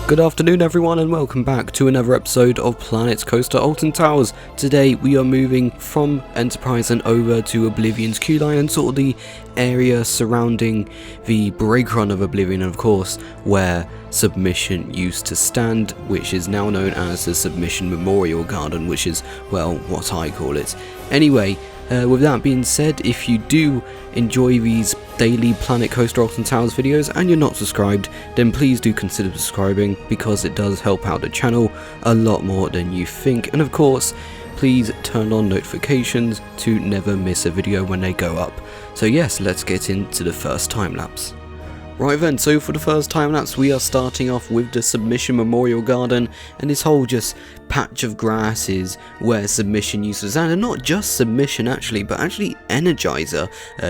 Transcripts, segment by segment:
Good afternoon everyone and welcome back to another episode of Planet Coaster Alton Towers. Today we are moving from Enterprise and over to Oblivion's queue line and sort of the area surrounding the brake run of Oblivion, and of course where Submission used to stand, which is now known as the Submission Memorial Garden, which is, well, what I call it. Anyway, with that being said, if you do enjoy these daily Planet Coaster Alton Towers videos and you're not subscribed, then please do consider subscribing because it does help out the channel a lot more than you think. And of course, please turn on notifications to never miss a video when they go up. So yes, let's get into the first time lapse. Right then, so for the first time lapse we are starting off with the Submission Memorial Garden, and this whole just patch of grass is where Submission used to stand, and not just Submission actually, but actually Energizer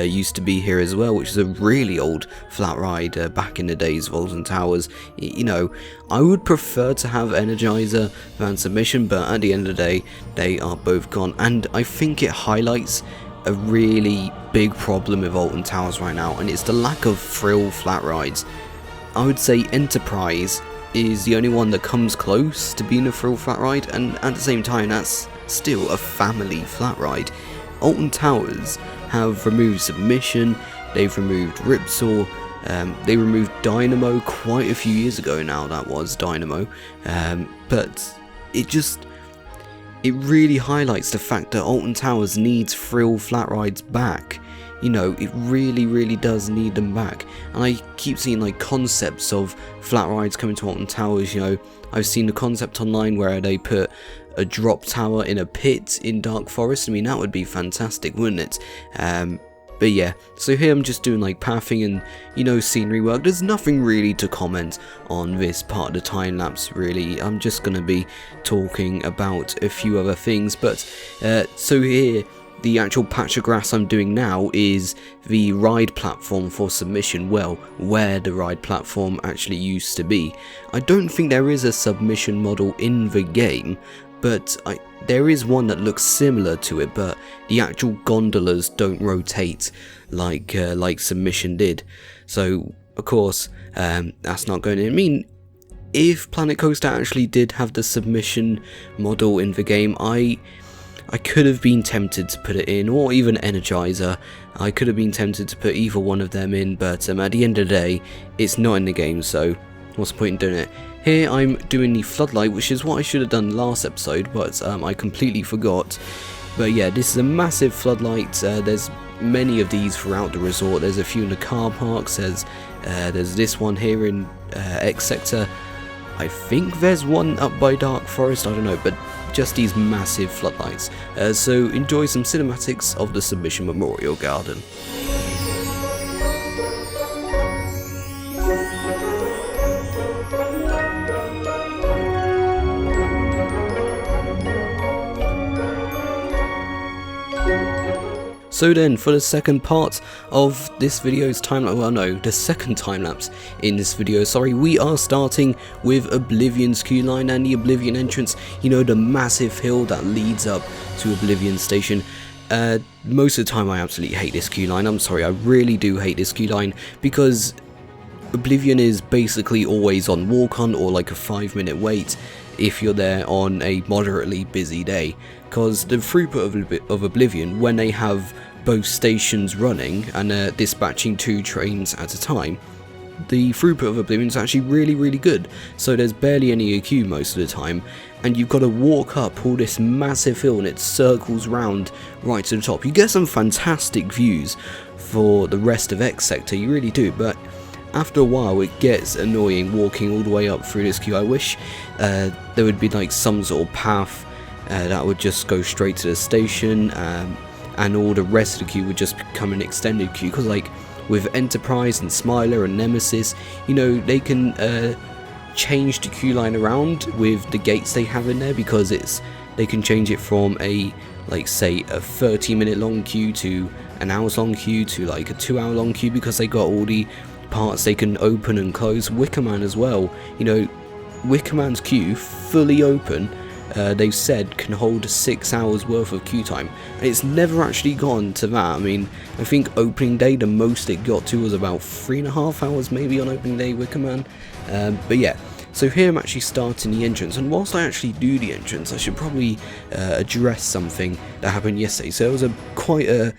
used to be here as well, which is a really old flat ride back in the days of Alton Towers. You know, I would prefer to have Energizer than Submission, but at the end of the day they are both gone, and I think it highlights a really big problem with Alton Towers right now, and it's the lack of thrill flat rides. I would say Enterprise is the only one that comes close to being a thrill flat ride, and at the same time that's still a family flat ride. Alton Towers have removed Submission, they've removed Ripsaw, they removed Dynamo quite a few years ago now, that was Dynamo, but it really highlights the fact that Alton Towers needs thrill flat rides back. You know, it really does need them back. And I keep seeing like concepts of flat rides coming to Alton Towers. You know, I've seen the concept online where they put a drop tower in a pit in Dark Forest. I mean, that would be fantastic, wouldn't it? But yeah, so here I'm just doing like pathing and, you know, scenery work. There's nothing really to comment on this part of the time lapse really. I'm just going to be talking about a few other things. But so here, the actual patch of grass I'm doing now is the ride platform for Submission, well, where the ride platform actually used to be. I don't think there is a Submission model in the game, but there is one that looks similar to it, but the actual gondolas don't rotate like Submission did. So of course that's not going to mean, if Planet Coaster actually did have the Submission model in the game, I could have been tempted to put it in, or even Energizer. I could have been tempted to put either one of them in, but at the end of the day it's not in the game, so what's the point in doing it? Here I'm doing the floodlight, which is what I should have done last episode, but I completely forgot. But yeah, this is a massive floodlight. There's many of these throughout the resort. There's a few in the car parks. There's this one here in X Sector. I think there's one up by Dark Forest, I don't know, but just these massive floodlights. So enjoy some cinematics of the Submission Memorial Garden. So then, for the second part of this video's timelapse, well no, the second time-lapse in this video, sorry, we are starting with Oblivion's queue line and the Oblivion entrance, you know, the massive hill that leads up to Oblivion Station. Most of the time I absolutely hate this queue line, I'm sorry, I really do hate this queue line, because Oblivion is basically always on walk-on or like a 5-minute wait if you're there on a moderately busy day, because the throughput of Oblivion, when they have both stations running and dispatching 2 trains at a time, the throughput of Oblivion is actually really good, so there's barely any queue most of the time, and you've got to walk up all this massive hill and it circles round right to the top. You get some fantastic views for the rest of X Sector, you really do, but after a while it gets annoying walking all the way up through this queue. I wish there would be like some sort of path that would just go straight to the station, and all the rest of the queue would just become an extended queue, because like with Enterprise and Smiler and Nemesis, you know, they can change the queue line around with the gates they have in there, because they can change it from a, like say, a 30-minute long queue to an hours long queue to like a 2-hour long queue, because they got all the parts they can open and close. Wickerman as well, you know, Wickerman's queue fully open, they've said can hold 6 hours worth of queue time, and it's never actually gone to that. I mean, I think opening day the most it got to was about 3.5 hours maybe on opening day, Wickerman. But yeah, So here I'm actually starting the entrance, and whilst I actually do the entrance, I should probably address something that happened yesterday. So there was quite a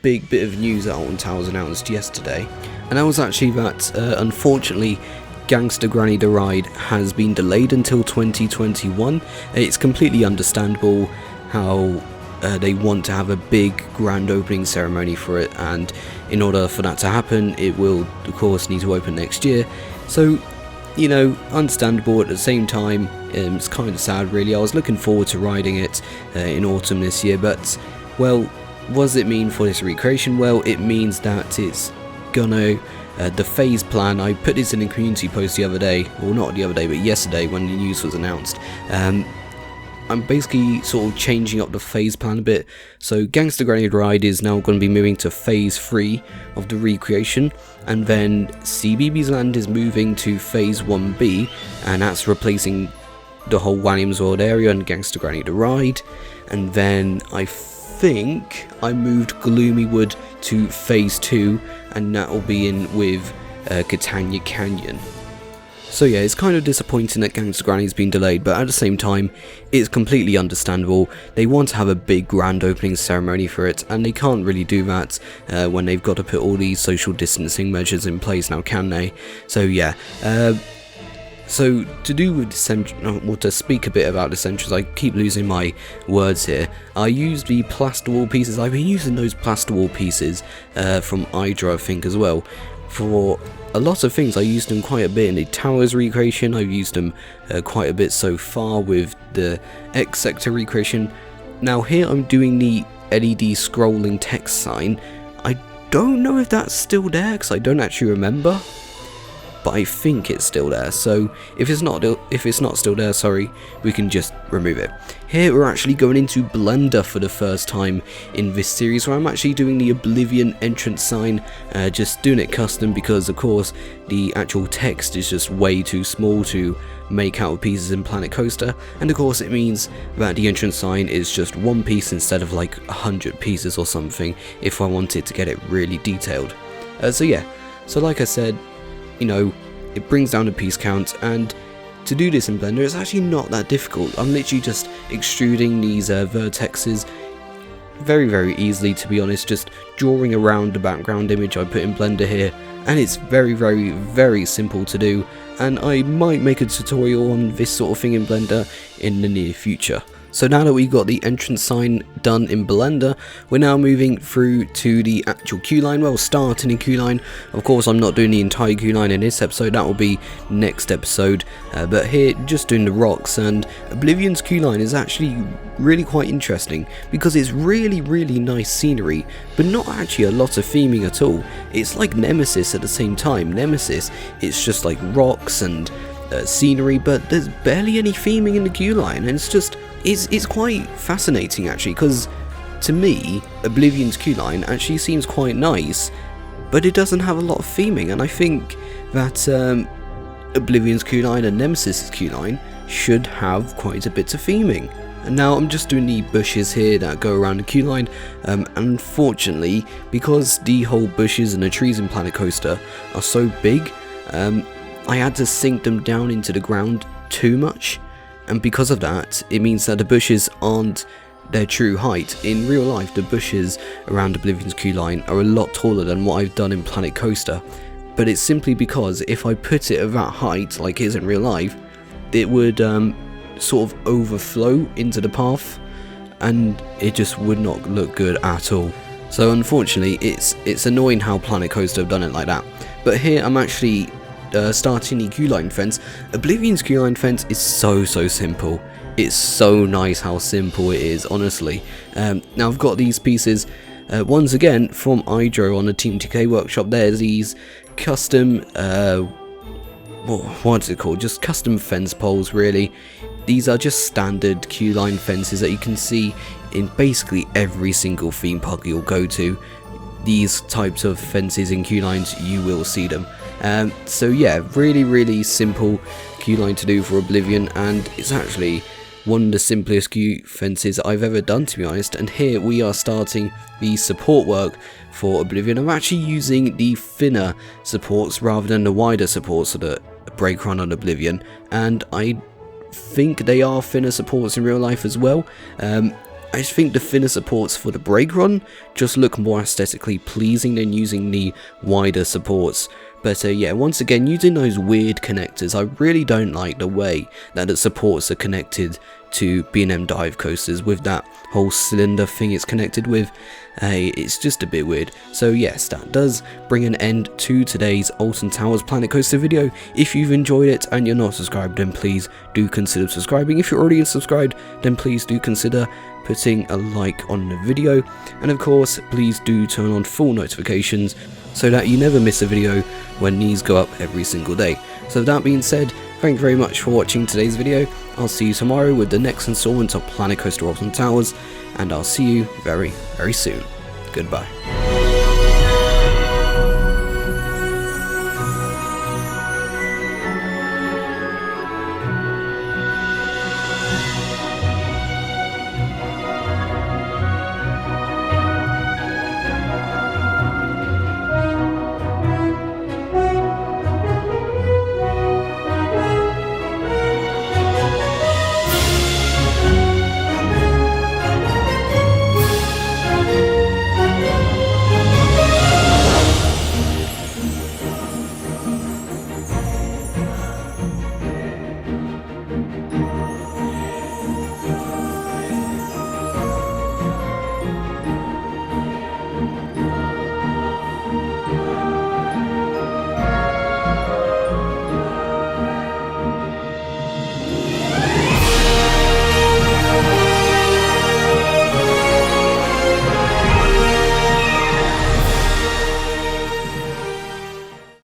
big bit of news that Alton Towers announced yesterday, and that was actually that unfortunately Gangster Granny the ride has been delayed until 2021. It's completely understandable how they want to have a big grand opening ceremony for it, and in order for that to happen it will of course need to open next year. So, you know, understandable. At the same time, it's kind of sad really. I was looking forward to riding it in autumn this year, but well, what does it mean for this recreation? Well, it means that it's gonna the phase plan. I put this in a community post the other day, well not the other day but yesterday when the news was announced. I'm basically sort of changing up the phase plan a bit. So Gangster Granny Ride is now going to be moving to phase 3 of the recreation, and then CBeebies Land is moving to phase 1B, and that's replacing the whole Williams World area and Gangster Granny the Ride. And then I think I moved Gloomywood to phase 2, and that will be in with Catania Canyon. So yeah, it's kind of disappointing that Gangster Granny's been delayed, but at the same time, it's completely understandable. They want to have a big grand opening ceremony for it, and they can't really do that when they've got to put all these social distancing measures in place now, can they? So yeah, so to do with to speak a bit about this entrance, I keep losing my words here. I used the plasterwall pieces. I've been using those plasterwall pieces from Hydra, I think, as well, for a lot of things. I used them quite a bit in the Towers recreation. I've used them quite a bit so far with the X Sector recreation. Now here I'm doing the LED scrolling text sign. I don't know if that's still there because I don't actually remember, but I think it's still there. So if it's not still there, sorry, we can just remove it. Here we're actually going into Blender for the first time in this series, where I'm actually doing the Oblivion entrance sign, just doing it custom because of course the actual text is just way too small to make out of pieces in Planet Coaster, and of course it means that the entrance sign is just one piece instead of like 100 pieces or something if I wanted to get it really detailed. So yeah, so like I said, you know, it brings down the piece count, and to do this in Blender it's actually not that difficult. I'm literally just extruding these vertexes very easily, to be honest, just drawing around the background image I put in Blender here, and it's very simple to do, and I might make a tutorial on this sort of thing in Blender in the near future. So now that we've got the entrance sign done in Blender, we're now moving through to the actual queue line. Well, starting in queue line. Of course, I'm not doing the entire queue line in this episode, that will be next episode. But here, just doing the rocks, and Oblivion's queue line is actually really quite interesting because it's really nice scenery, but not actually a lot of theming at all. It's like Nemesis at the same time. Nemesis, it's just like rocks and scenery, but there's barely any theming in the queue line, and it's quite fascinating actually, because to me Oblivion's queue line actually seems quite nice, but it doesn't have a lot of theming, and I think that Oblivion's queue line and Nemesis's queue line should have quite a bit of theming. And now I'm just doing the bushes here that go around the queue line. Unfortunately, because the whole bushes and the trees in Planet Coaster are so big, I had to sink them down into the ground too much, and because of that it means that the bushes aren't their true height. In real life the bushes around Oblivion's queue line are a lot taller than what I've done in Planet Coaster, but it's simply because if I put it at that height like it is in real life, it would sort of overflow into the path and it just would not look good at all. So unfortunately it's annoying how Planet Coaster have done it like that. But here I'm actually starting the queue line fence. Oblivion's queue line fence is so simple. It's so nice how simple it is, honestly. Now I've got these pieces once again from Hydro on the Team TK workshop. There's these custom what's it called, just custom fence poles really. These are just standard queue line fences that you can see in basically every single theme park you'll go to. These types of fences in queue lines, you will see them. So yeah, really simple queue line to do for Oblivion, and it's actually one of the simplest queue fences I've ever done, to be honest. And here we are starting the support work for Oblivion. I'm actually using the thinner supports rather than the wider supports so that brake run on Oblivion, and I think they are thinner supports in real life as well. I just think the thinner supports for the brake run just look more aesthetically pleasing than using the wider supports. But yeah, once again, using those weird connectors, I really don't like the way that the supports are connected to B&M dive coasters with that whole cylinder thing it's connected with. It's just a bit weird. So yes, that does bring an end to today's Alton Towers Planet Coaster video. If you've enjoyed it and you're not subscribed, then please do consider subscribing. If you're already subscribed, then please do consider putting a like on the video, and of course please do turn on full notifications so that you never miss a video when these go up every single day. So with that being said, thank you very much for watching today's video. I'll see you tomorrow with the next installment of Planet Coaster Alton Towers, and I'll see you very, very soon. Goodbye.